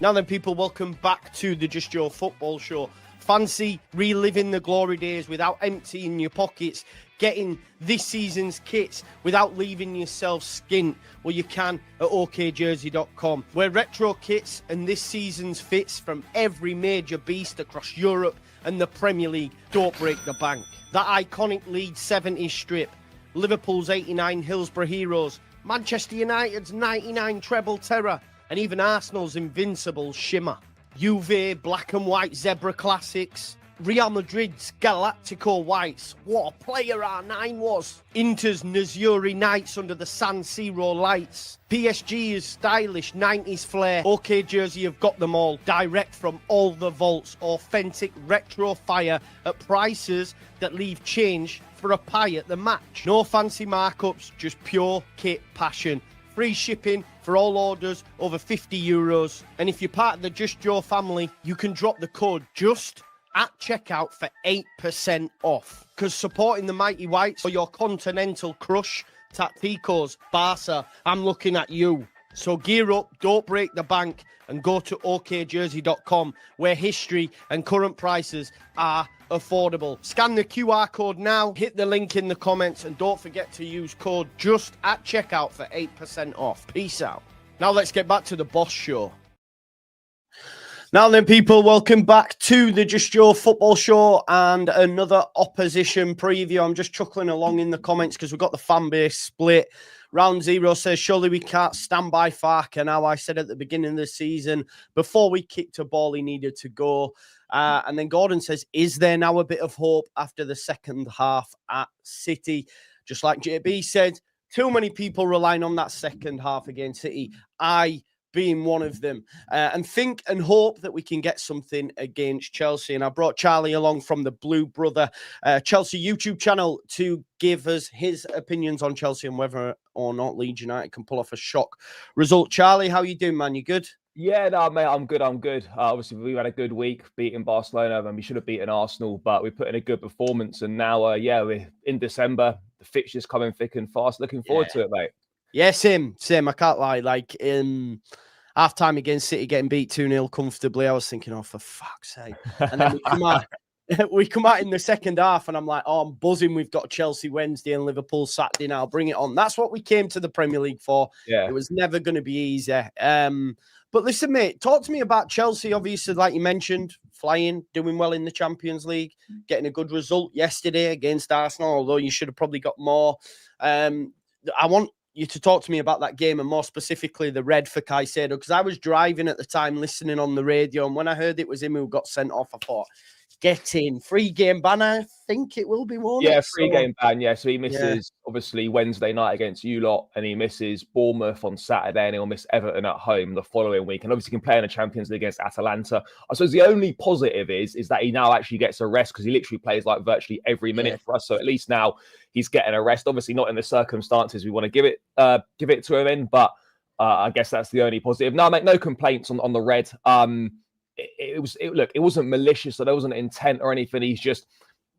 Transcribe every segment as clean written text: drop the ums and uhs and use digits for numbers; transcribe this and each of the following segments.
Now then, people, welcome back to the Just Joe Football Show. Fancy reliving the glory days without emptying your pockets, getting this season's kits without leaving yourself skint? Well, you can at okjersey.com, where retro kits and this season's fits from every major beast across Europe and the Premier League don't break the bank. That iconic Leeds 70s strip, Liverpool's 89 Hillsborough Heroes, Manchester United's 99 Treble Terror, and even Arsenal's invincible Shimmer. Juve black and white Zebra Classics, Real Madrid's Galactico Whites. What a player R9 was. Inter's Nazuri Nights under the San Siro lights. PSG's stylish 90s flair. OK Jersey have got them all. Direct from all the vaults. Authentic retro fire at prices that leave change for a pie at the match. No fancy markups, just pure kit passion. Free shipping for all orders over €50. And if you're part of the Just Joe family, you can drop the code JUST at checkout for 8% off. Because supporting the Mighty Whites for your continental crush, Tacticos, Barca, I'm looking at you. So gear up, don't break the bank, and go to okjersey.com, where history and current prices are affordable. Scan the QR code now, hit the link in the comments, and don't forget to use code JUST at checkout for 8% off. Peace out. Now let's get back to the boss show. Now then, people, welcome back to the Just Joe Football Show and another opposition preview. I'm just chuckling along in the comments because we've got the fan base split. Round Zero says, surely we can't stand by Farke. Now, I said at the beginning of the season, before we kicked a ball, he needed to go. And then Gordon says, is there now a bit of hope after the second half at City? Just like JB said, too many people relying on that second half against City. I being one of them, and think and hope that we can get something against Chelsea. And I brought Charlie along from the Blue Brother Chelsea YouTube channel to give us his opinions on Chelsea and whether or not Leeds United can pull off a shock result. Charlie, how you doing, man? You good? Yeah, no, mate, I'm good. Obviously, we've had a good week beating Barcelona, and we should have beaten Arsenal, but we put in a good performance. And now, we're in December. The fixtures coming thick and fast. Looking forward to it, mate. Yeah, same. I can't lie. Like, in half-time against City, getting beat 2-0 comfortably, I was thinking, oh, for fuck's sake. And then we come out in the second half, and I'm like, oh, I'm buzzing. We've got Chelsea Wednesday and Liverpool Saturday now. Bring it on. That's what we came to the Premier League for. Yeah. It was never going to be easy. But listen, mate, talk to me about Chelsea. Obviously, like you mentioned, flying, doing well in the Champions League, getting a good result yesterday against Arsenal, although you should have probably got more. I want you to talk to me about that game, and more specifically the red for Caicedo, because I was driving at the time listening on the radio, and when I heard it was him who got sent off, I thought, get in. Free game ban, I think it will be one. Yeah, free game ban, yeah. So he misses, obviously, Wednesday night against you lot, and he misses Bournemouth on Saturday, and he'll miss Everton at home the following week. And obviously he can play in the Champions League against Atalanta. I suppose the only positive is that he now actually gets a rest, because he literally plays like virtually every minute for us. So at least now he's getting a rest. Obviously not in the circumstances we want to give it to him in, but I guess that's the only positive. No, mate, no complaints on the red. It wasn't malicious, so there wasn't intent or anything. He's just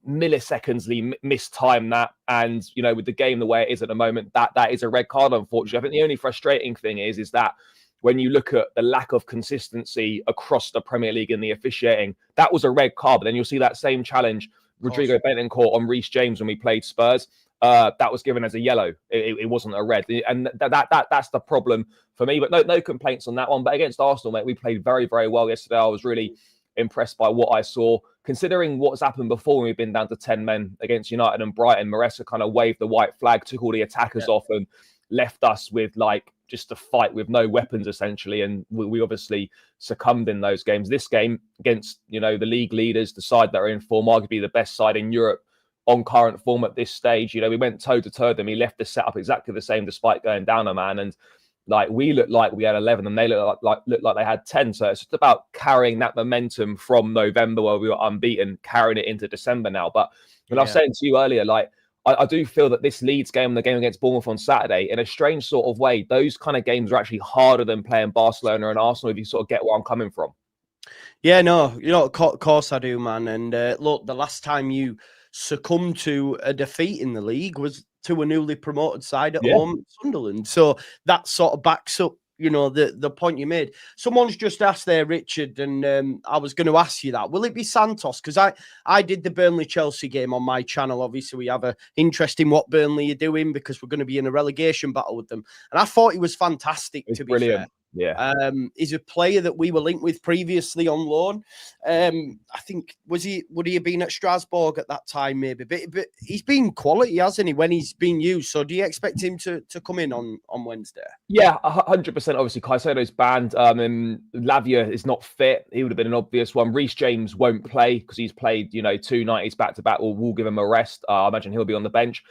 millisecondsly mistimed that, and with the game the way it is at the moment, that is a red card, unfortunately. I think the only frustrating thing is that when you look at the lack of consistency across the Premier League in the officiating, that was a red card. But then you'll see that same challenge, Rodrigo Betancourt on Reece James when we played Spurs. That was given as a yellow. It wasn't a red, and that's the problem for me. But no complaints on that one. But against Arsenal, mate, we played very, very well yesterday. I was really impressed by what I saw, considering what's happened before when we've been down to 10 men against United and Brighton. Maressa kind of waved the white flag, took all the attackers off, and left us with just a fight with no weapons essentially. And we obviously succumbed in those games. This game against the league leaders, the side that are in form, arguably the best side in Europe on current form at this stage. We went toe-to-toe with them. He left the setup exactly the same despite going down a man. And we looked like we had 11 and they looked like they had 10. So it's just about carrying that momentum from November where we were unbeaten, carrying it into December now. But when I was saying to you earlier, I do feel that this Leeds game and the game against Bournemouth on Saturday, in a strange sort of way, those kind of games are actually harder than playing Barcelona and Arsenal, if you sort of get where I'm coming from. Yeah, no, of course I do, man. And look, the last time you succumbed to a defeat in the league was to a newly promoted side at home, Sunderland. So that sort of backs up the point you made. Someone's just asked there, Richard, and I was going to ask you that. Will it be Santos? Because I did the Burnley-Chelsea game on my channel. Obviously, we have an interest in what Burnley are doing because we're going to be in a relegation battle with them. And I thought he was fantastic, to be brilliant. fair. Yeah. He's a player that we were linked with previously on loan. I think, would he have been at Strasbourg at that time, maybe? But he's been quality, hasn't he, when he's been used? So do you expect him to come in on Wednesday? Yeah, 100%. Obviously, Caicedo's banned. And Lavia is not fit. He would have been an obvious one. Reece James won't play because he's played, 2 90s back-to-back. We'll give him a rest. I imagine he'll be on the bench.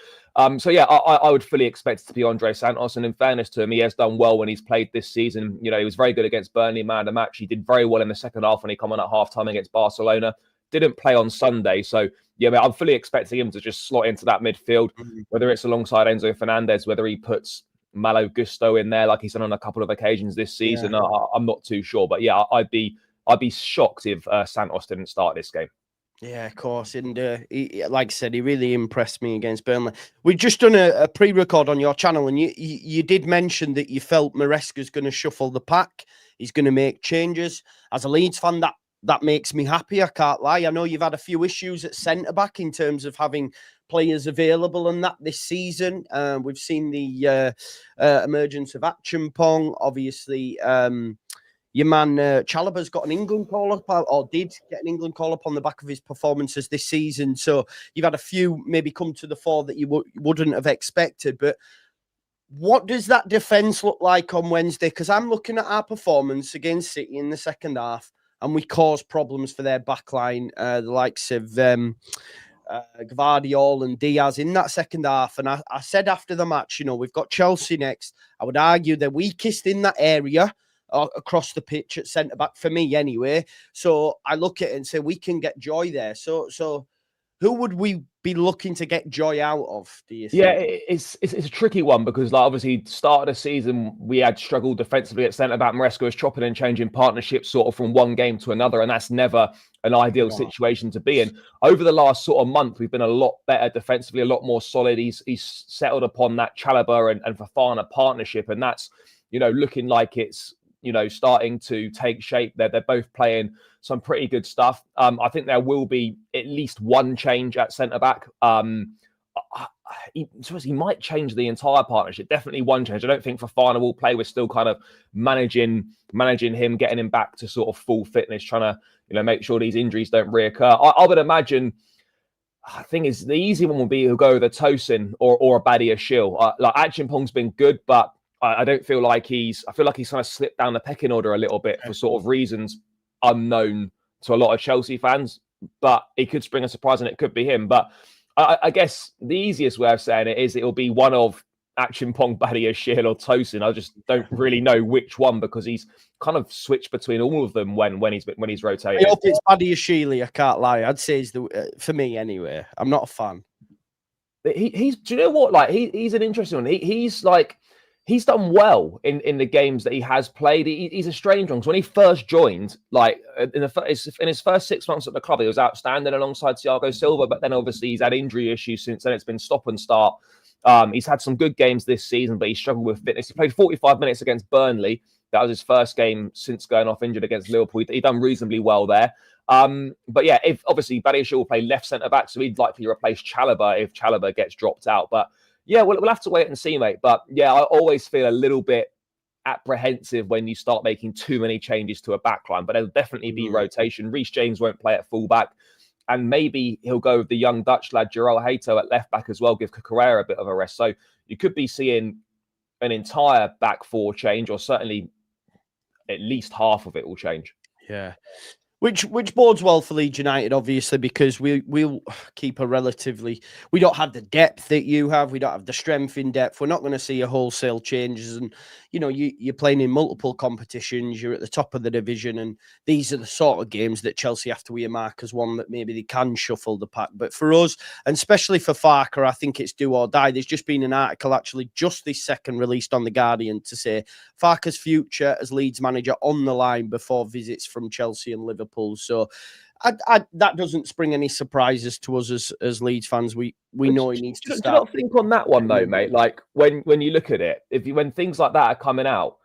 So, yeah, I would fully expect it to be Andre Santos. And in fairness to him, he has done well when he's played this season. He was very good against Burnley, man of the match. He did very well in the second half when he come on at half-time against Barcelona. Didn't play on Sunday. So, yeah, I'm fully expecting him to just slot into that midfield, whether it's alongside Enzo Fernandez, whether he puts Malo Gusto in there like he's done on a couple of occasions this season. Yeah. I'm not too sure. But, yeah, I'd be shocked if Santos didn't start this game. Yeah, of course. And he, like I said, he really impressed me against Burnley. We've just done a pre-record on your channel, and you did mention that you felt Maresca's going to shuffle the pack. He's going to make changes. As a Leeds fan, that makes me happy. I can't lie. I know you've had a few issues at centre-back in terms of having players available and that this season. We've seen the emergence of Achimpong, obviously. Your man Chalobah's got an England call-up, or did get an England call-up on the back of his performances this season. So you've had a few maybe come to the fore that you wouldn't have expected. But what does that defence look like on Wednesday? Because I'm looking at our performance against City in the second half, and we caused problems for their backline, the likes of Gvardiol and Diaz in that second half. And I said after the match, we've got Chelsea next. I would argue they're weakest in that area across the pitch at centre-back, for me anyway. So I look at it and say we can get joy there. So who would we be looking to get joy out of, do you think? Yeah, it's a tricky one because, obviously, start of the season, we had struggled defensively at centre-back. Maresca was chopping and changing partnerships sort of from one game to another, and that's never an ideal situation to be in. Over the last sort of month, we've been a lot better defensively, a lot more solid. He's settled upon that Chalobah and Fofana partnership, and that's, looking like it's, starting to take shape. They're both playing some pretty good stuff. I think there will be at least one change at centre-back. He might change the entire partnership. Definitely one change. I don't think Fofana will play. We're still kind of managing him, getting him back to sort of full fitness, trying to, make sure these injuries don't reoccur. I would imagine, I think the easy one will be he'll go with a Tosin or a Badia Shield. Achimpong's been good, but I don't feel like I feel like he's kind of slipped down the pecking order a little bit for sort of reasons unknown to a lot of Chelsea fans, but it could spring a surprise and it could be him. But I guess the easiest way of saying it is it'll be one of Achimpong, Badia Shield or Tosin. I just don't really know which one because he's kind of switched between all of them when he's rotated. I hope it's Badia Shield, I can't lie. I'd say he's for me anyway. I'm not a fan. He's do you know what? He's an interesting one. He's done well in the games that he has played. He's a strange one. Because when he first joined, in his first 6 months at the club, he was outstanding alongside Thiago Silva. But then obviously he's had injury issues since then. It's been stop and start. He's had some good games this season, but he struggled with fitness. He played 45 minutes against Burnley. That was his first game since going off injured against Liverpool. He done reasonably well there. But yeah, if obviously Badia Shield will play left centre back, so he'd likely replace Chalobah if Chalobah gets dropped out. But yeah, we'll have to wait and see, mate. But yeah, I always feel a little bit apprehensive when you start making too many changes to a backline. But there'll definitely be rotation. Reece James won't play at fullback. And maybe he'll go with the young Dutch lad, Gerald Hato, at left back as well, give Cucurella a bit of a rest. So you could be seeing an entire back four change, or certainly at least half of it will change. Yeah. Which bodes well for Leeds United, obviously, because we'll keep we don't have the depth that you have. We don't have the strength in depth. We're not going to see a wholesale changes. And, you're playing in multiple competitions. You're at the top of the division. And these are the sort of games that Chelsea have to earmark as one that maybe they can shuffle the pack. But for us, and especially for Farke, I think it's do or die. There's just been an article actually just this second released on The Guardian to say Farke's future as Leeds manager on the line before visits from Chelsea and Liverpool. So that doesn't spring any surprises to us as Leeds fans. We know he needs to start. Do you not think on that one though, mate? Like when you look at it, when things like that are coming out,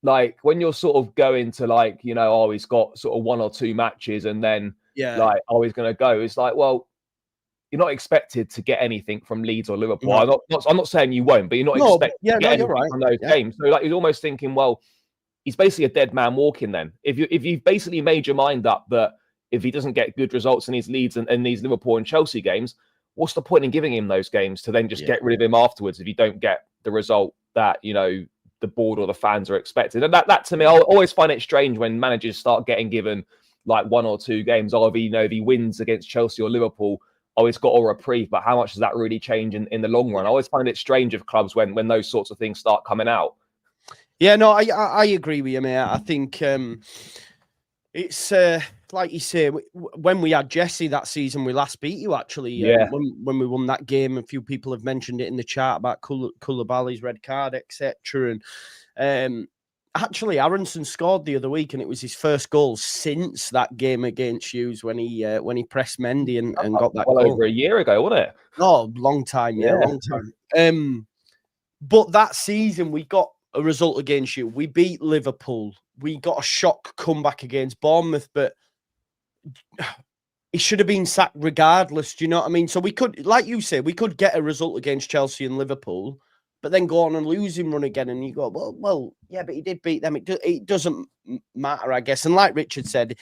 like when you're sort of going to like, oh, he's got sort of 1 or 2 matches and then like, oh, he's going to go. It's like, well, you're not expected to get anything from Leeds or Liverpool. No. I'm not saying you won't, but you're not expected to get anything from those games. So like, he's almost thinking, well, he's basically a dead man walking then. If you've basically made your mind up that if he doesn't get good results in his Leeds and these Liverpool and Chelsea games, what's the point in giving him those games to then just get rid of him afterwards if you don't get the result that, the board or the fans are expected? And that to me, I always find it strange when managers start getting given like 1 or 2 games. Or if he wins against Chelsea or Liverpool, it's got a reprieve, but how much does that really change in the long run? I always find it strange of clubs when those sorts of things start coming out. Yeah, no, I agree with you, mate. I think it's like you say, when we had Jesse that season, we last beat you actually. When we won that game, a few people have mentioned it in the chat about Koulibaly's red card, etc. And actually, Aronson scored the other week, and it was his first goal since that game against Hughes when he pressed Mendy and got that goal. Over a year ago, wasn't it? Oh, long time, long time. But that season, we got a result against you. We beat Liverpool. We got a shock comeback against Bournemouth, but he should have been sacked regardless. Do you know what I mean? So we could, like you say, we could get a result against Chelsea and Liverpool, but then go on and losing run again. And you go, well, yeah, but he did beat them. It doesn't matter, I guess. And like Richard said,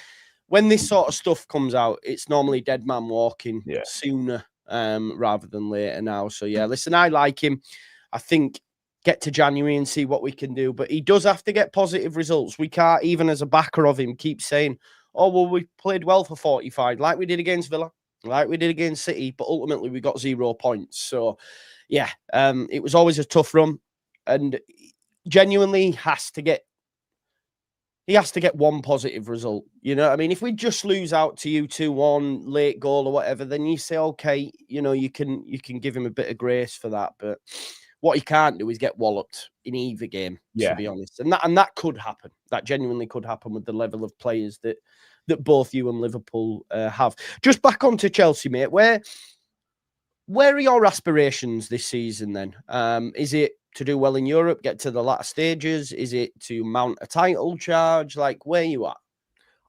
when this sort of stuff comes out, it's normally dead man walking sooner rather than later now. So yeah, listen, I like him. I think get to January and see what we can do. But he does have to get positive results. We can't, even as a backer of him, keep saying, oh, well, we played well for 45, like we did against Villa, like we did against City, but ultimately we got 0 points. So, yeah, it was always a tough run. And genuinely he has to get one positive result. You know what I mean? If we just lose out to you 2-1, late goal or whatever, then you say, okay, you can give him a bit of grace for that. But what he can't do is get walloped in either game, to be honest. And that could happen. That genuinely could happen with the level of players that both you and Liverpool have. Just back onto Chelsea, mate. Where are your aspirations this season then? Is it to do well in Europe, get to the latter stages? Is it to mount a title charge? Like, where you at?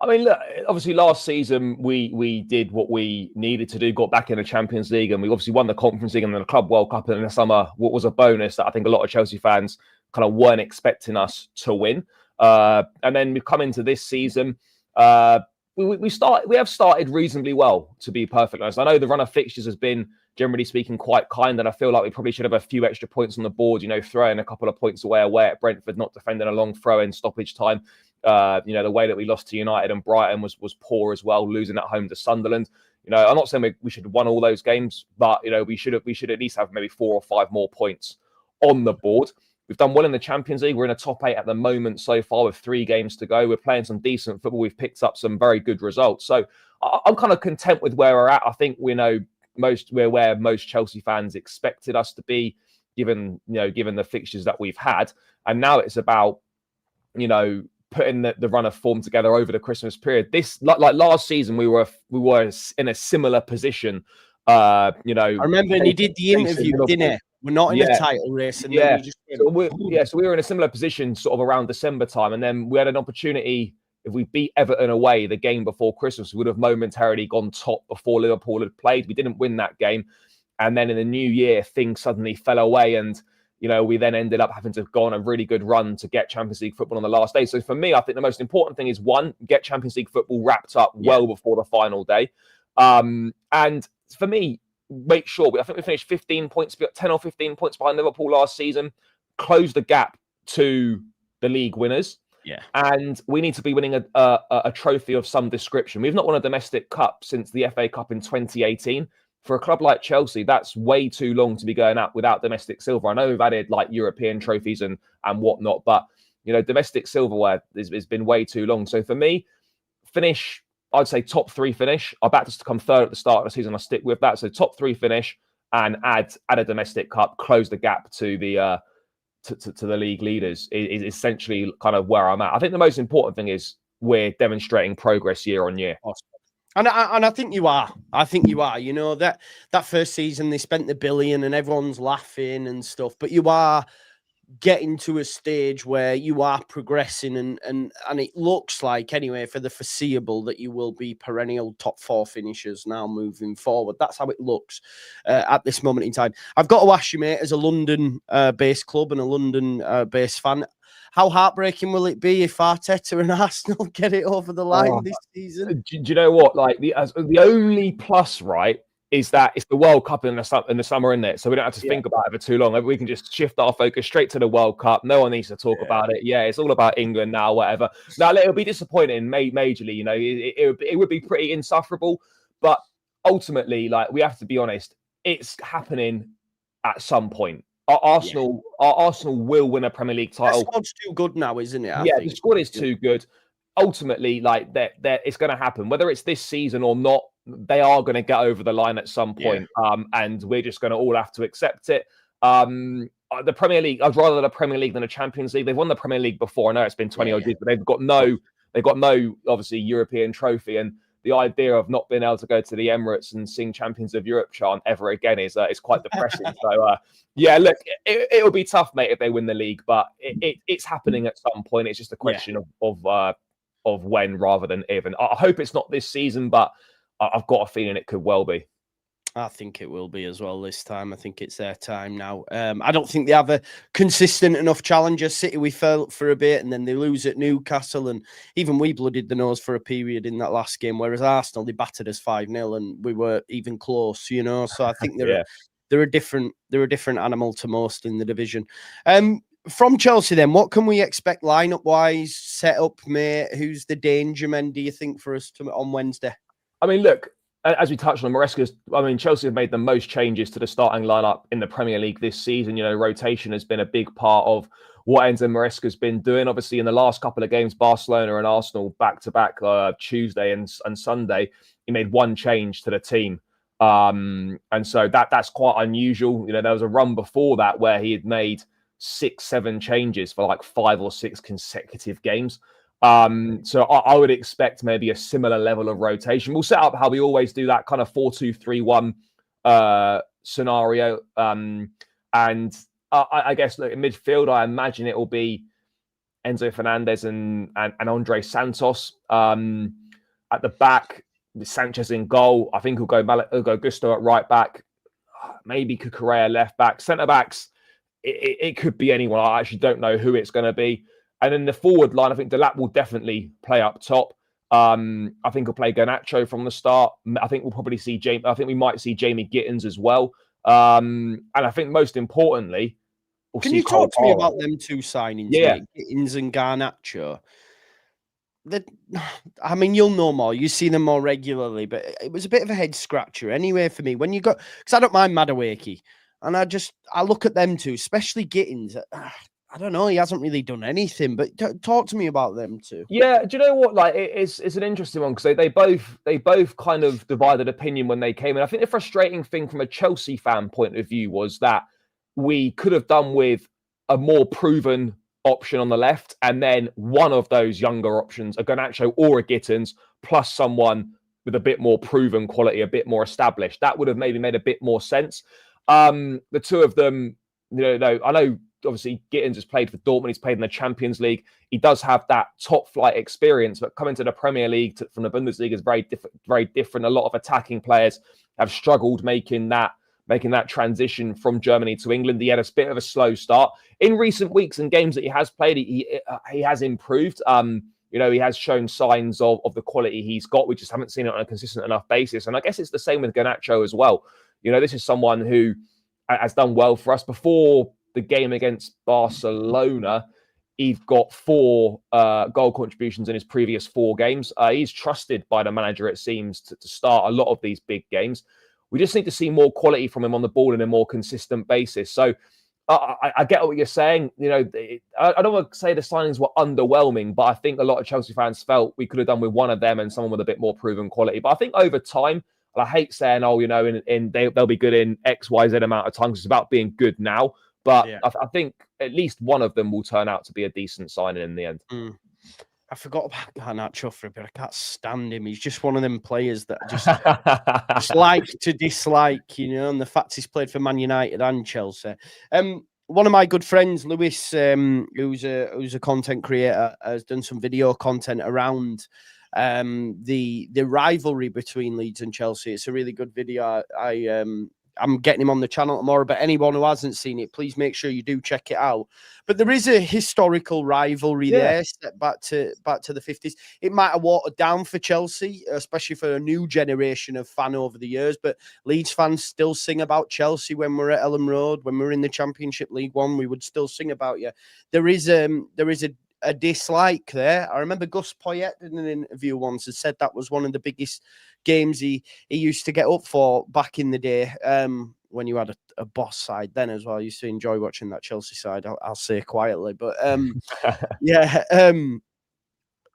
I mean, look, obviously last season we did what we needed to do, got back in the Champions League, and we obviously won the Conference League and then the Club World Cup in the summer. What was a bonus that I think a lot of Chelsea fans kind of weren't expecting us to win. And then we've come into this season. We have started reasonably well, to be perfectly honest. I know the run of fixtures has been, generally speaking, quite kind, and I feel like we probably should have a few extra points on the board, throwing a couple of points away at Brentford, not defending a long throw in stoppage time. The way that we lost to United and Brighton was poor as well, losing at home to Sunderland. I'm not saying we should have won all those games, but we should at least have maybe 4 or 5 more points on the board. We've done well in the Champions League. We're in a top 8 at the moment so far with 3 games to go. We're playing some decent football. We've picked up some very good results. So I'm kind of content with where we're at. I think we're where most Chelsea fans expected us to be, given the fixtures that we've had. And now it's about, putting the run of form together over the Christmas period. This, like last season, we were in a similar position. I remember, and he did the interview, didn't he? We're not in a title race. And then so we were in a similar position sort of around December time. And then we had an opportunity, if we beat Everton away the game before Christmas, we would have momentarily gone top before Liverpool had played. We didn't win that game. And then in the new year, things suddenly fell away. And, we then ended up having to go on a really good run to get Champions League football on the last day. So for me, I think the most important thing is, 1, get Champions League football wrapped up well before the final day. And for me, make sure, I think we finished 10 or 15 points behind Liverpool last season, close the gap to the league winners. Yeah. And we need to be winning a trophy of some description. We've not won a domestic cup since the FA Cup in 2018. For a club like Chelsea, that's way too long to be going out without domestic silver. I know we've added like European trophies and whatnot, but domestic silverware has been way too long. So for me, finish, I'd say top 3 finish. I backed us to come 3rd at the start of the season. I stick with that. So top 3 finish and add a domestic cup, close the gap to the to the league leaders is essentially kind of where I'm at. I think the most important thing is we're demonstrating progress year on year. Awesome. And I think you are. I think you are. That first season they spent the billion and everyone's laughing and stuff, but you are getting to a stage where you are progressing and it looks like anyway for the foreseeable that you will be perennial top 4 finishers now moving forward. That's how it looks at this moment in time. I've got to ask you, mate, as a London based club and a London based fan, how heartbreaking will it be if Arteta and Arsenal get it over the line this season? Do you know what? Like the only plus, right, is that it's the World Cup in the summer, isn't it? So we don't have to think about it for too long. We can just shift our focus straight to the World Cup. No one needs to talk about it. Yeah, it's all about England now, whatever. Now, it'll be disappointing majorly. You know, it would be pretty insufferable. But ultimately, like, we have to be honest, it's happening at some point. Our Arsenal will win a Premier League title. The squad's too good now, isn't it? I think the squad is too good. Ultimately, like, that it's going to happen. Whether it's this season or not, they are going to get over the line at some point. And we're just going to all have to accept it. The Premier League, I'd rather the Premier League than the Champions League. They've won the Premier League before. I know it's been 20 odd years, but they've got no obviously European trophy. And the idea of not being able to go to the Emirates and sing Champions of Europe chant ever again is quite depressing. So look, it'll be tough, mate, if they win the league, but it's happening at some point. It's just a question of when rather than if. And I hope it's not this season, but I've got a feeling it could well be. I think it will be as well this time. I think it's their time now. I don't think they have a consistent enough challenger. City, we felt for a bit, and then they lose at Newcastle, and even we blooded the nose for a period in that last game, whereas Arsenal, they battered us 5-0, and we were even close, you know. So I think they're a different animal to most in the division. From Chelsea, then, what can we expect lineup-wise, set-up, mate? Who's the danger men, do you think, for us on Wednesday? I mean, look, as we touched on, Chelsea have made the most changes to the starting lineup in the Premier League this season. You know, rotation has been a big part of what Enzo Maresca's been doing. Obviously, in the last couple of games, Barcelona and Arsenal back-to-back Tuesday and Sunday, he made one change to the team. And so that's quite unusual. You know, there was a run before that where he had made 6-7 changes for like 5 or 6 consecutive games. So I would expect maybe a similar level of rotation. We'll set up how we always do, that kind of 4-2-3-1 scenario. And I guess, look, in midfield, I imagine it will be Enzo Fernandez and Andre Santos. At the back, with Sanchez in goal. I think he'll go Gusto at right back. Maybe Cucurella left back. Centre backs, it could be anyone. I actually don't know who it's going to be. And then the forward line, I think Delap will definitely play up top. I think he'll play Garnacho from the start. I think we'll probably see we might see Jamie Gittins as well. And I think most importantly, can you talk to me about them two signings? Yeah, mate? Gittins and Garnacho. I mean, you'll know more. You see them more regularly, but it was a bit of a head scratcher anyway for me when you got, because I don't mind Madueke, and I look at them two, especially Gittins. I don't know. He hasn't really done anything, but talk to me about them too. Yeah, do you know what? Like, it's an interesting one because they both kind of divided opinion when they came in. I think the frustrating thing from a Chelsea fan point of view was that we could have done with a more proven option on the left, and then one of those younger options, a Garnacho or a Gittins, plus someone with a bit more proven quality, a bit more established. That would have maybe made a bit more sense. The two of them, you know, I know. Obviously, Gittins has played for Dortmund. He's played in the Champions League. He does have that top flight experience, but coming to the Premier League from the Bundesliga is very different. A lot of attacking players have struggled making that transition from Germany to England. He had a bit of a slow start in recent weeks and games that he has played. He has improved. You know, he has shown signs of the quality he's got. We just haven't seen it on a consistent enough basis. And I guess it's the same with Garnacho as well. You know, this is someone who has done well for us before the game against Barcelona. He's got 4 goal contributions in his previous 4 games. He's trusted by the manager, it seems, to start a lot of these big games. We just need to see more quality from him on the ball in a more consistent basis. So I get what you're saying. You know, I don't want to say the signings were underwhelming, but I think a lot of Chelsea fans felt we could have done with one of them and someone with a bit more proven quality. But I think over time, and I hate saying, oh, you know, they'll be good in X, Y, Z amount of time, because it's about being good now. But yeah. I think at least one of them will turn out to be a decent signing in the end. I forgot about Garnacho for a bit. I can't stand him. He's just one of them players that just like to dislike, you know, and the fact he's played for Man United and Chelsea. one of my good friends, Lewis, who's a content creator, has done some video content around the rivalry between Leeds and Chelsea. It's a really good video. I'm getting him on the channel tomorrow, but anyone who hasn't seen it, please make sure you do check it out. But there is a historical rivalry there, back to the 50s. It might have watered down for Chelsea, especially for a new generation of fan over the years. But Leeds fans still sing about Chelsea when we're at Elland Road, when we're in the Championship League One. We would still sing about you. There is a dislike there. I remember Gus Poyet in an interview once and said that was one of the biggest games he used to get up for back in the day, when you had a boss side then as well. I used to enjoy watching that Chelsea side, I'll say quietly. But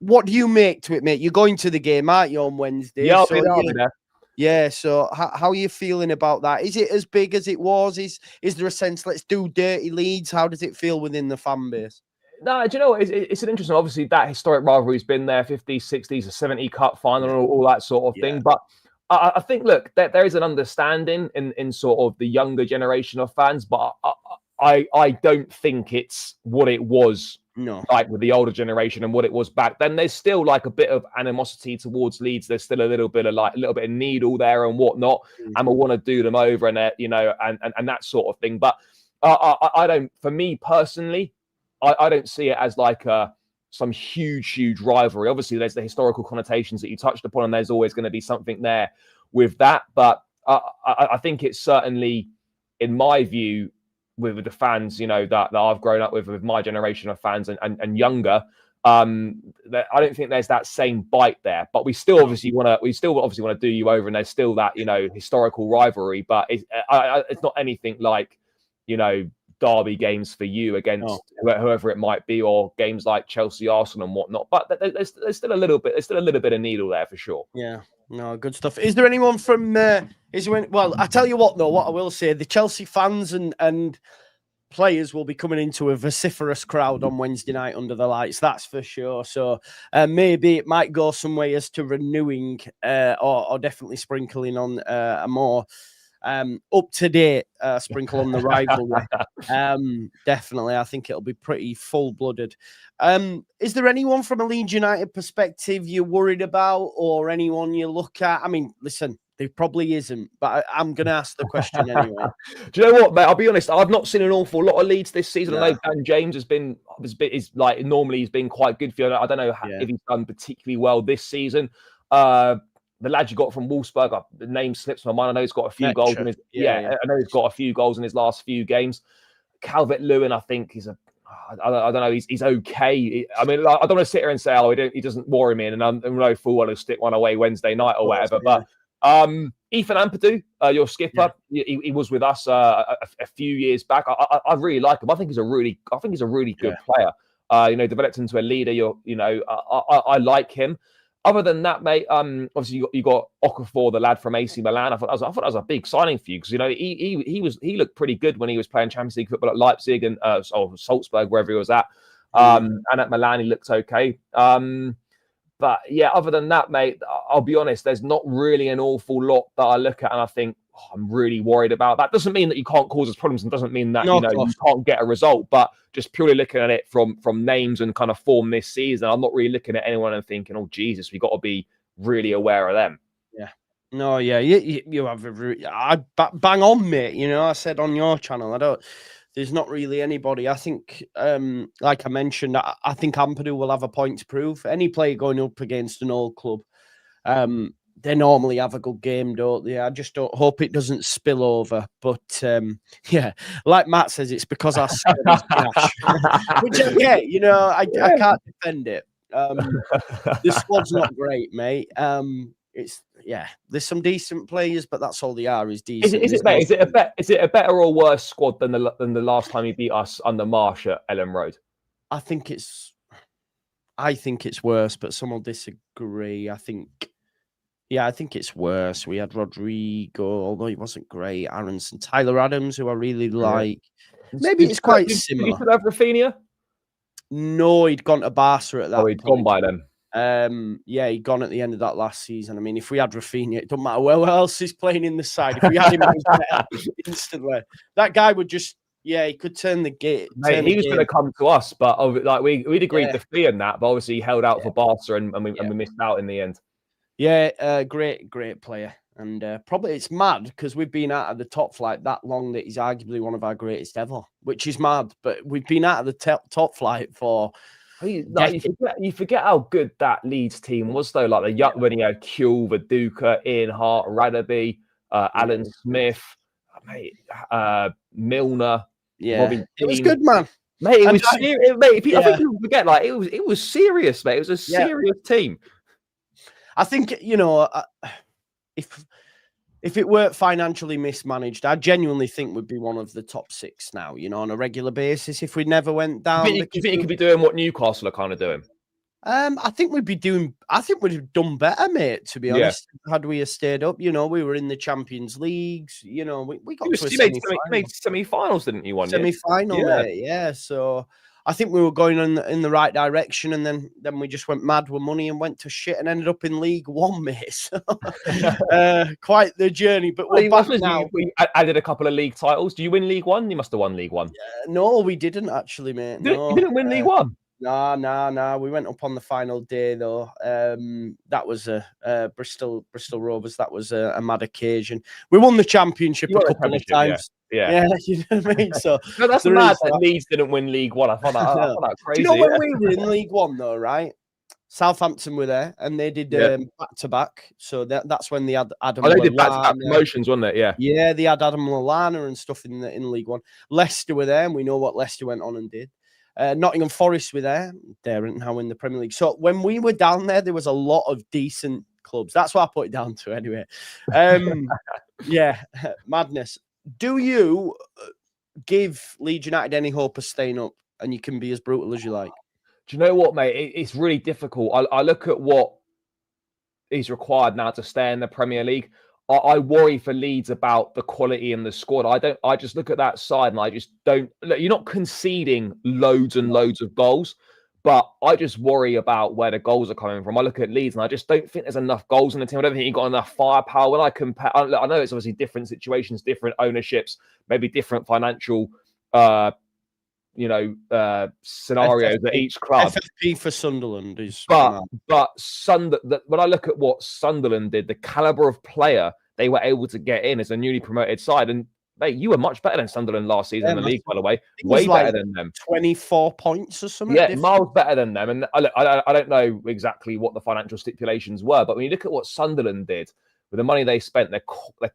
what do you make to it, mate? You're going to the game, aren't you, on Wednesday? Yeah, I'll be there. Yeah, so how are you feeling about that? Is it as big as it was? Is there a sense, let's do dirty Leeds? How does it feel within the fan base? No, do you know what? It's an interesting, obviously, that historic rivalry's been there, 50s, 60s, a 70 cup final, and all that sort of thing. But I think, look, there is an understanding in sort of the younger generation of fans, but I don't think it's what it was like with the older generation and what it was back then. There's still like a bit of animosity towards Leeds. There's still a little bit of needle there and whatnot, and we want to do them over and and that sort of thing. But I don't, for me personally, I don't see it as like some huge rivalry. Obviously, there's the historical connotations that you touched upon, and there's always going to be something there with that. But I think it's certainly, in my view, with the fans, that I've grown up with my generation of fans and younger, that I don't think there's that same bite there. But we still obviously want to do you over, and there's still that historical rivalry. But it's not anything like derby games for you against whoever it might be, or games like Chelsea, Arsenal, and whatnot. But there's still a little bit of needle there for sure. Yeah, no, good stuff. Is there anyone from? Well, I tell you what, though, what I will say, the Chelsea fans and players will be coming into a vociferous crowd on Wednesday night under the lights. That's for sure. So maybe it might go some way as to renewing or definitely sprinkling on a more up to date sprinkle on the rivalry. Definitely, I think it'll be pretty full blooded. Is there anyone from a Leeds United perspective you're worried about, or anyone you look at? I mean, listen, there probably isn't, but I'm going to ask the question anyway. Do you know what, mate? I'll be honest. I've not seen an awful lot of Leeds this season. I know Dan James has been normally he's been quite good for you. I don't know if he's done particularly well this season. The lad you got from Wolfsburg, the name slips my mind. I know he's got a few goals in his. I know he's got a few goals in his last few games. Calvert-Lewin, I think he's I don't know. He's okay. I mean, I don't want to sit here and say, he doesn't worry me, and I know full well he'll stick one away Wednesday night or whatever. But Ethan Ampadu, your skipper, he was with us a few years back. I really like him. I think he's a really good player. Developed into a leader. I like him. Other than that, mate, obviously you got Okafor, the lad from AC Milan. I thought that was a big signing for you, because he looked pretty good when he was playing Champions League football at Leipzig and Salzburg, wherever he was at. And at Milan, he looked okay. But yeah, other than that, mate, I'll be honest, there's not really an awful lot that I look at and I think, I'm really worried about. That doesn't mean that you can't cause us problems, and doesn't mean that you can't get a result. But just purely looking at it from names and kind of form this season, I'm not really looking at anyone and thinking, oh Jesus, we got to be really aware of them. Yeah. No, yeah, you have bang on, mate. I said on your channel, there's not really anybody. I think, like I mentioned, I think Ampadu will have a point to prove. Any player going up against an old club, they normally have a good game, don't they? I just don't hope it doesn't spill over. But like Matt says, it's because our squad is trash. Which I get, I can't defend it. The squad's not great, mate. There's some decent players, but that's all they are, is decent. Is it a better or worse squad than the last time he beat us under Marsh at Elland Road? I think it's worse, but some will disagree. I think it's worse. We had Rodrigo, although he wasn't great. Aronson, Tyler Adams, who I really like. Maybe it's quite similar. Did you still have Rafinha? No, he'd gone to Barca at that point. He'd gone by then. He'd gone at the end of that last season. I mean, if we had Rafinha, it doesn't matter who else is playing in the side. If we had him, it was better instantly. That guy would just Yeah, he could turn the gate. Mate, he was going to come to us, but like we'd agreed the fee and that, but obviously he held out for Barca and we missed out in the end. Yeah, great player. And probably it's mad because we've been out of the top flight that long that he's arguably one of our greatest ever, which is mad. But we've been out of the top flight for. Like, you forget how good that Leeds team was, though. Like when he had Kuhl, Viduka, Ian Hart, Radaby, Alan Smith, mate, Milner. Yeah, Robbie it was good, man. Mate, it was serious. Mate, I think people forget, like it was serious, mate. It was a serious team. I think if it weren't financially mismanaged, I genuinely think we'd be one of the top 6 now. On a regular basis. If we never went down, you think you could be doing what Newcastle are kind of doing? I think we'd have done better, mate, to be honest, had we stayed up. We were in the Champions Leagues, we got to a semi-finals, didn't you? Semi-final, mate, yeah. So I think we were going in the right direction, and then we just went mad with money and went to shit and ended up in League One, mate. So, quite the journey, but we're back now. We added a couple of league titles. Do you win League One? You must have won League One. No, we didn't actually, mate. You didn't win League One? Nah. We went up on the final day though. That was Bristol Rovers. That was a mad occasion. We won the championship a couple of times. Yeah, you know what I mean. So no, that's mad that Leeds didn't win League One. I found that crazy. Do you know when we were in League One though, right? Southampton were there, and they did back to back. So that's when they had Adam. They did back to back promotions, wasn't it? Yeah, they had Adam Lallana and stuff in League One. Leicester were there, and we know what Leicester went on and did. Nottingham Forest were there. They're now in the Premier League. So when we were down there was a lot of decent clubs. That's what I put it down to anyway. Yeah, madness. Do you give Leeds United any hope of staying up, and you can be as brutal as you like? Do you know what, mate? It's really difficult. I look at what is required now to stay in the Premier League. I worry for Leeds about the quality in the squad. I just look at that side and I just don't. Look, you're not conceding loads and loads of goals, but I just worry about where the goals are coming from. I look at Leeds and I just don't think there's enough goals in the team. I don't think you've got enough firepower. When I compare, I know it's obviously different situations, different ownerships, maybe different financial, scenarios at each club. FFP for Sunderland is, but when I look at what Sunderland did, the caliber of player they were able to get in as a newly promoted side, and mate, you were much better than Sunderland last season in the league, by the way. Way better than them. 24 points or something. Yeah, miles better than them. And I don't know exactly what the financial stipulations were, but when you look at what Sunderland did with the money they spent, the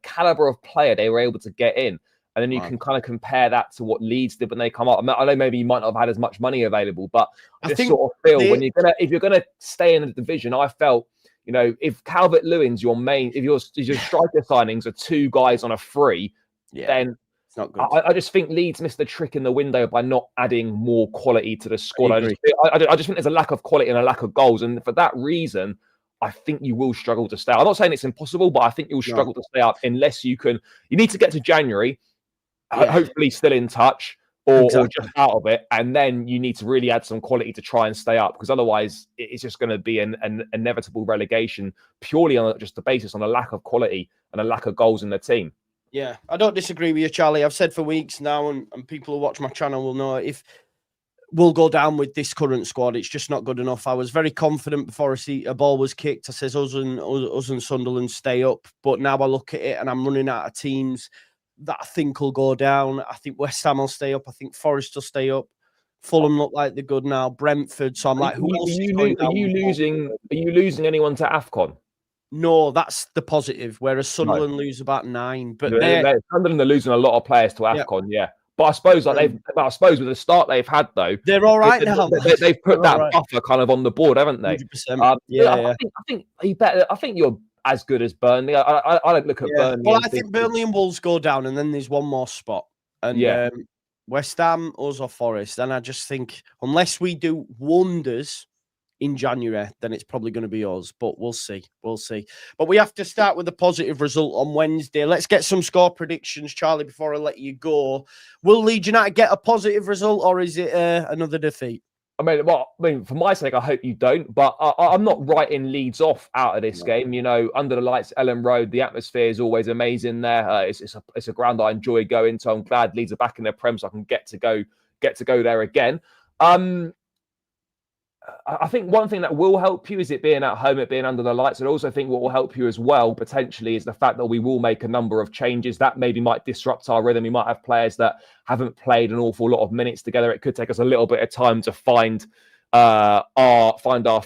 caliber of player they were able to get in. And then you can kind of compare that to what Leeds did when they come up. I know maybe you might not have had as much money available, but I just sort of feel if you're gonna stay in the division, I felt, if Calvert-Lewin's your main, if your striker signings are 2 guys on a free, then it's not good. I just think Leeds missed the trick in the window by not adding more quality to the squad. I just think there's a lack of quality and a lack of goals, and for that reason, I think you will struggle to stay. I'm not saying it's impossible, but I think you'll struggle to stay up unless you need to get to January. Hopefully still in touch or just out of it, and then you need to really add some quality to try and stay up, because otherwise it's just going to be an inevitable relegation purely on just the basis on a lack of quality and a lack of goals in the team. Yeah, I don't disagree with you, Charlie. I've said for weeks now, and people who watch my channel will know, if we'll go down with this current squad, it's just not good enough. I was very confident before a ball was kicked. I says us and Sunderland stay up, but now I look at it and I'm running out of teams that I think will go down. I think West Ham will stay up. I think Forest will stay up. Fulham look like they're good now. Brentford. So I'm like, who else is going down? Are you losing anyone to AFCON? No, that's the positive. Whereas Sunderland lose about 9, but Sunderland are losing a lot of players to AFCON. Yeah. But I suppose with the start they've had though, they're all right now. They've put that buffer kind of on the board, haven't they? 100%. I think you're as good as Burnley. I don't look at Burnley. Well, I think Burnley and Wolves go down, and then there's one more spot. And West Ham, us or Forest. And I just think unless we do wonders in January, then it's probably going to be us. But we'll see. We'll see. But we have to start with a positive result on Wednesday. Let's get some score predictions, Charlie, before I let you go. Will Leeds United get a positive result, or is it another defeat? For my sake, I hope you don't. But I'm not writing Leeds off out of this game. You know, under the lights, Elland Road, the atmosphere is always amazing there. It's a ground I enjoy going to. I'm glad Leeds are back in their prem, so I can get to go there again. I think one thing that will help you is it being at home, it being under the lights. And I also think what will help you as well, potentially, is the fact that we will make a number of changes that maybe might disrupt our rhythm. We might have players that haven't played an awful lot of minutes together. It could take us a little bit of time to find our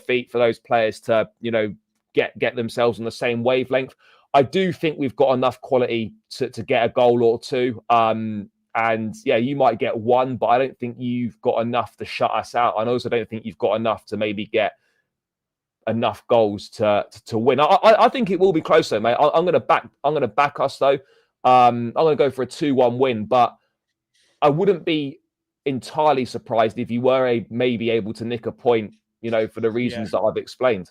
feet for those players to, you know, get themselves on the same wavelength. I do think we've got enough quality to get a goal or two. And yeah, you might get one, but I don't think you've got enough to shut us out. And I also don't think you've got enough to maybe get enough goals to win. I think it will be close though, mate. I'm gonna back us though. I'm gonna go for a 2-1 win, but I wouldn't be entirely surprised if you were maybe able to nick a point, you know, for the reasons that I've explained.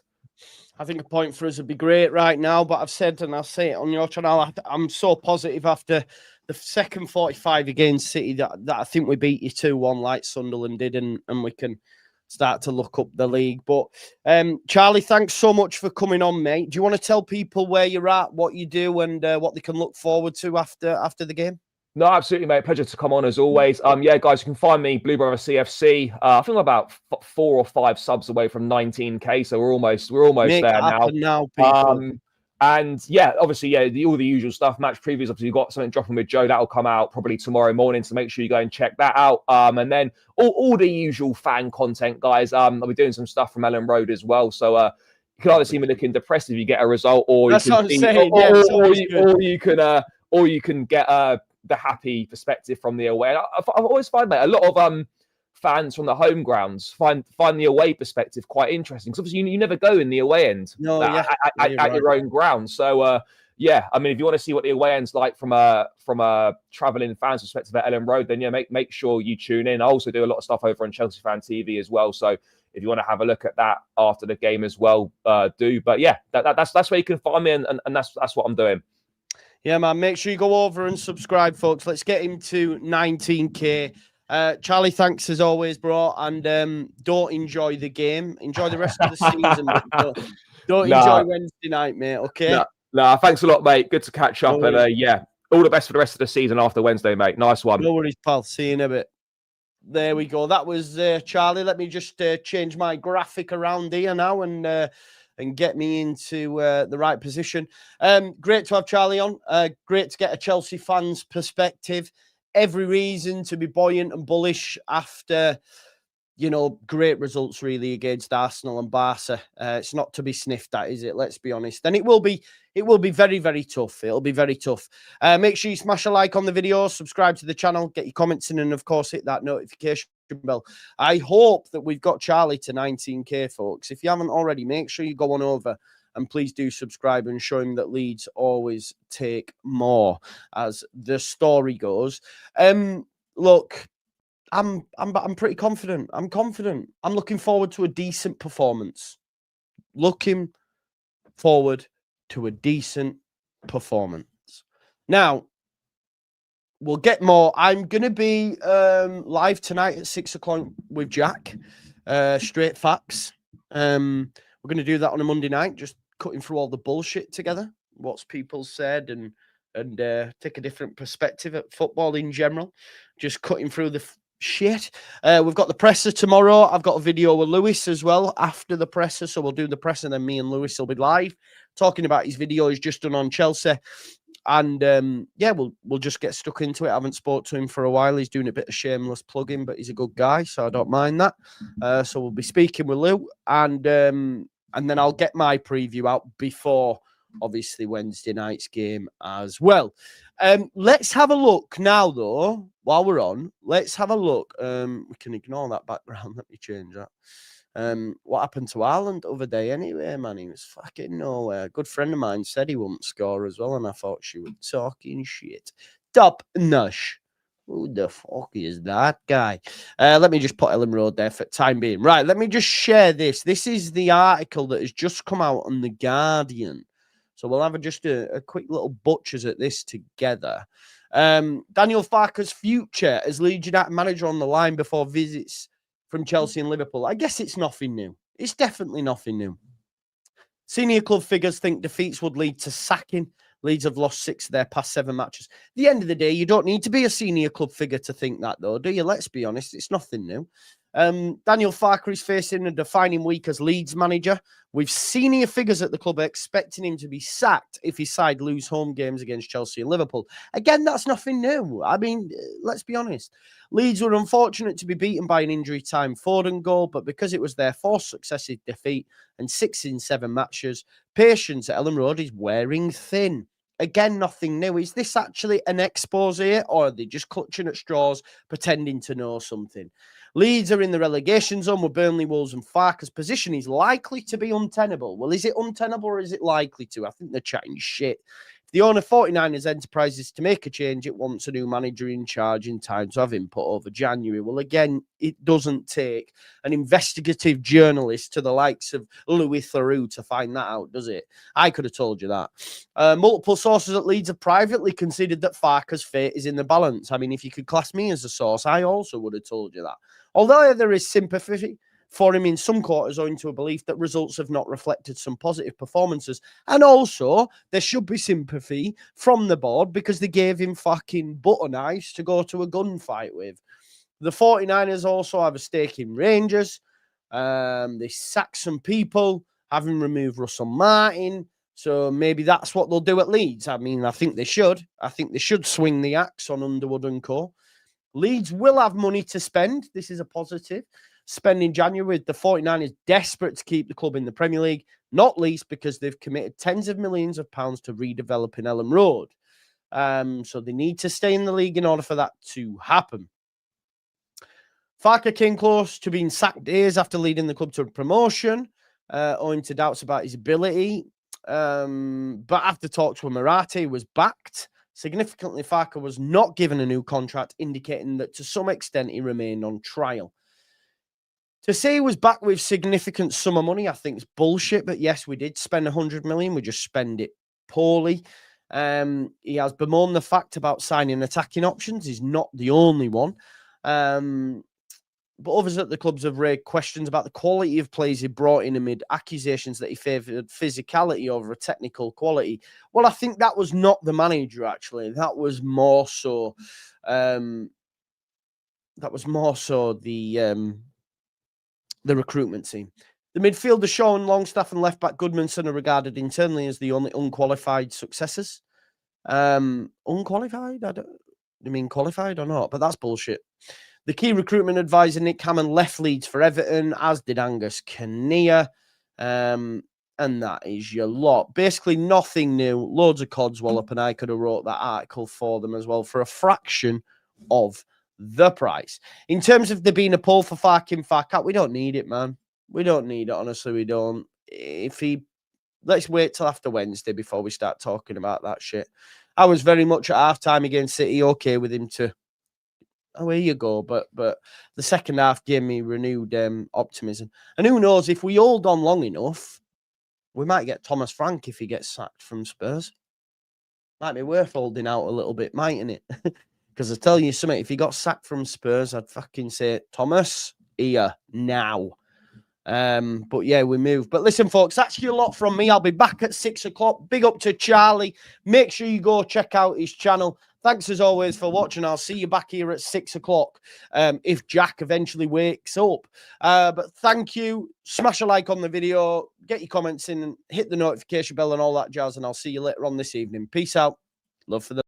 I think a point for us would be great right now, but I've said, and I'll say it on your channel, I'm so positive after the second 45 against City that I think we beat you 2-1 like Sunderland did, and we can start to look up the league. But Charlie, thanks so much for coming on, mate. Do you want to tell people where you're at, what you do, and what they can look forward to after the game? No, absolutely, mate. Pleasure to come on as always. Yeah, guys, you can find me Blue Brother CFC. I think I'm about 4 or 5 subs away from 19k, so we're almost Make there it happen now, people. And yeah, obviously, yeah, all the usual stuff. Match previews, obviously, you've got something dropping with Joe that'll come out probably tomorrow morning, so make sure you go and check that out. And then all the usual fan content, guys. I'll be doing some stuff from Elland Road as well, so you can either see me looking depressed if you get a result, or that's you what I'm saying. Or you can get the happy perspective from the away. And I've always find, mate, a lot of fans from the home grounds find the away perspective quite interesting, because obviously you never go in the away end at your own ground. So yeah, I mean, if you want to see what the away end's like from a traveling fans perspective at Elland Road, then yeah, make sure you tune in. I also do a lot of stuff over on Chelsea Fan TV as well, so if you want to have a look at that after the game as well, do. But yeah, that's where you can find me, and that's what I'm doing. Yeah, man, make sure you go over and subscribe, folks. Let's get him to 19k. Charlie, thanks as always, bro. And don't enjoy the game. Enjoy the rest of the season. Don't enjoy Wednesday night, mate, okay? No, thanks a lot, mate. Good to catch up. And yeah, all the best for the rest of the season after Wednesday, mate. Nice one. No worries, pal. See you in a bit. There we go. That was Charlie. Let me just change my graphic around here now and get me into the right position. Great to have Charlie on. Great to get a Chelsea fan's perspective. Every reason to be buoyant and bullish after, you know, great results really against Arsenal and Barca. It's not to be sniffed at, is it? Let's be honest. And it will be very, very tough. It'll be very tough. Make sure you smash a like on the video, subscribe to the channel, get your comments in, and of course hit that notification bell. I hope that we've got Charlie to 19k, folks. If you haven't already, make sure you go on over and please do subscribe and show him that Leeds always take more, as the story goes. Look, I'm pretty confident. I'm confident. I'm looking forward to a decent performance. Looking forward to a decent performance. Now, we'll get more. I'm going to be live tonight at 6 o'clock with Jack. Straight facts. We're going to do that on a Monday night, just cutting through all the bullshit together, what's people said, and take a different perspective at football in general. Just cutting through the shit. We've got the presser tomorrow. I've got a video with Lewis as well after the presser, so we'll do the presser, and then me and Lewis will be live talking about his video he's just done on Chelsea. And yeah, we'll just get stuck into it. I haven't spoke to him for a while. He's doing a bit of shameless plugging, but he's a good guy, so I don't mind that. So we'll be speaking with Lou, and then I'll get my preview out before, obviously, Wednesday night's game as well. Let's have a look now, though. While we're on, let's have a look. We can ignore that background. Let me change that. What happened to Elland the other day anyway, man? He was fucking nowhere. A good friend of mine said he wouldn't score as well, and I thought she was talking shit. Top notch. Who the fuck is that guy? Let me just put Elland Road there for time being. Right, let me just share this. This is the article that has just come out on The Guardian. So we'll have just a quick little butchers at this together. Daniel Farke's future as Leeds United manager on the line before visits from Chelsea and Liverpool. I guess it's nothing new. It's definitely nothing new. Senior club figures think defeats would lead to sacking. Leeds have lost 6 of their past 7 matches. At the end of the day, you don't need to be a senior club figure to think that, though, do you? Let's be honest. It's nothing new. Daniel Farke is facing a defining week as Leeds manager, with senior figures at the club expecting him to be sacked if his side lose home games against Chelsea and Liverpool. Again, that's nothing new. I mean, let's be honest. Leeds were unfortunate to be beaten by an injury-time Foden goal, but because it was their 4th successive defeat and 6 in 7 matches, patience at Elland Road is wearing thin. Again, nothing new. Is this actually an expose, or are they just clutching at straws, pretending to know something? Leeds are in the relegation zone with Burnley, Wolves and Farke's position is likely to be untenable. Well, is it untenable or is it likely to? I think they're chatting shit. If the owner 49ers Enterprises to make a change, it wants a new manager in charge in time to have input over January. Well, again, it doesn't take an investigative journalist to the likes of Louis Theroux to find that out, does it? I could have told you that. Multiple sources at Leeds have privately considered that Farke's fate is in the balance. I mean, if you could class me as a source, I also would have told you that. Although there is sympathy for him in some quarters owing to a belief that results have not reflected some positive performances. And also, there should be sympathy from the board because they gave him fucking butter knives to go to a gunfight with. The 49ers also have a stake in Rangers. They sacked some people, having removed Russell Martin. So maybe that's what they'll do at Leeds. I mean, I think they should. I think they should swing the axe on Underwood and co. Leeds will have money to spend. This is a positive. Spend in January with the 49ers desperate to keep the club in the Premier League, not least because they've committed tens of millions of pounds to redeveloping Elland Road. So they need to stay in the league in order for that to happen. Farke came close to being sacked days after leading the club to promotion, owing to doubts about his ability. But after talks with Marathi was backed. Significantly, Farke was not given a new contract, indicating that to some extent he remained on trial. To say he was back with significant sum of money, I think is bullshit. But yes, we did spend 100 million. We just spend it poorly. He has bemoaned the fact about signing attacking options. He's not the only one. But others at the clubs have raised questions about the quality of plays he brought in amid accusations that he favoured physicality over a technical quality. Well, I think that was not the manager, actually. That was more so the recruitment team. The midfielder Shaw, Longstaff and left-back Goodmanson are regarded internally as the only unqualified successors. Unqualified? You mean qualified or not? But that's bullshit. The key recruitment advisor, Nick Hammond, left Leeds for Everton, as did Angus Kinnear. And that is your lot. Basically, nothing new. Loads of codswallop, and I could have wrote that article for them as well for a fraction of the price. In terms of there being a poll for Farke and Farke, we don't need it, man. We don't need it, honestly, we don't. Let's wait till after Wednesday before we start talking about that shit. I was very much at half-time against City, okay with him to... Oh, here you go. But the second half gave me renewed optimism. And who knows, if we hold on long enough, we might get Thomas Frank if he gets sacked from Spurs. Might be worth holding out a little bit, mightn't it? Because I tell you something, if he got sacked from Spurs, I'd fucking say, Thomas, here, now. But yeah, we move. But listen, folks, that's your lot from me. I'll be back at 6 o'clock. Big up to Charlie. Make sure you go check out his channel. Thanks as always for watching. I'll see you back here at 6 o'clock if Jack eventually wakes up. But thank you. Smash a like on the video. Get your comments in and hit the notification bell and all that jazz. And I'll see you later on this evening. Peace out. Love for the